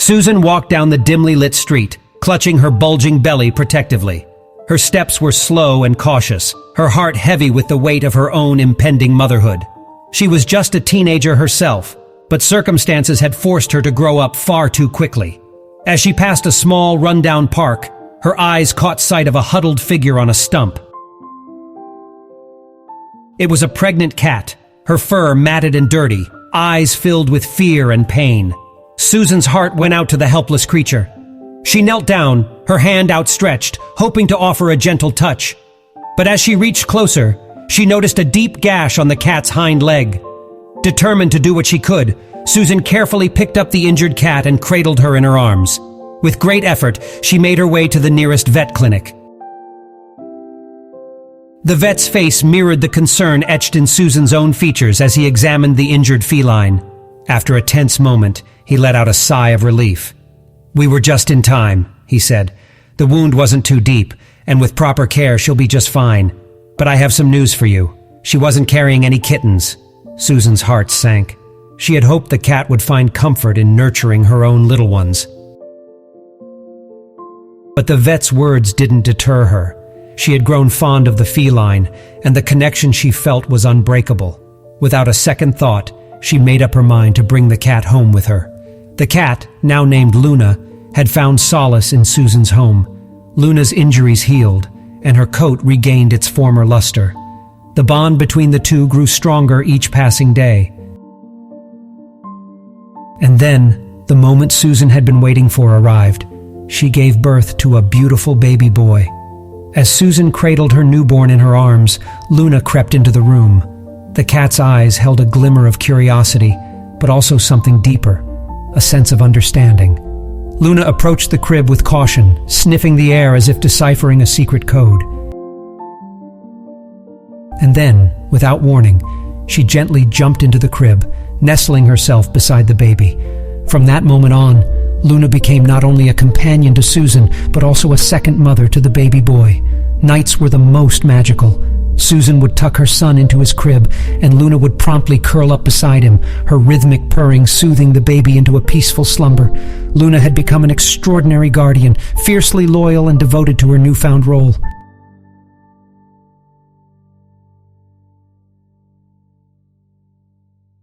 Susan walked down the dimly lit street, clutching her bulging belly protectively. Her steps were slow and cautious, her heart heavy with the weight of her own impending motherhood. She was just a teenager herself, but circumstances had forced her to grow up far too quickly. As she passed a small, rundown park, her eyes caught sight of a huddled figure on a stump. It was a pregnant cat, her fur matted and dirty, eyes filled with fear and pain. Susan's heart went out to the helpless creature. She knelt down, her hand outstretched, hoping to offer a gentle touch. But as she reached closer, she noticed a deep gash on the cat's hind leg. Determined to do what she could, Susan carefully picked up the injured cat and cradled her in her arms. With great effort, she made her way to the nearest vet clinic. The vet's face mirrored the concern etched in Susan's own features as he examined the injured feline. After a tense moment, he let out a sigh of relief. "We were just in time," he said. "The wound wasn't too deep, and with proper care she'll be just fine. But I have some news for you. She wasn't carrying any kittens." Susan's heart sank. She had hoped the cat would find comfort in nurturing her own little ones. But the vet's words didn't deter her. She had grown fond of the feline, and the connection she felt was unbreakable. Without a second thought, she made up her mind to bring the cat home with her. The cat, now named Luna, had found solace in Susan's home. Luna's injuries healed, and her coat regained its former luster. The bond between the two grew stronger each passing day. And then, the moment Susan had been waiting for arrived. She gave birth to a beautiful baby boy. As Susan cradled her newborn in her arms, Luna crept into the room. The cat's eyes held a glimmer of curiosity, but also something deeper, a sense of understanding. Luna approached the crib with caution, sniffing the air as if deciphering a secret code. And then, without warning, she gently jumped into the crib, nestling herself beside the baby. From that moment on, Luna became not only a companion to Susan, but also a second mother to the baby boy. Nights were the most magical. Susan would tuck her son into his crib, and Luna would promptly curl up beside him, her rhythmic purring soothing the baby into a peaceful slumber. Luna had become an extraordinary guardian, fiercely loyal and devoted to her newfound role.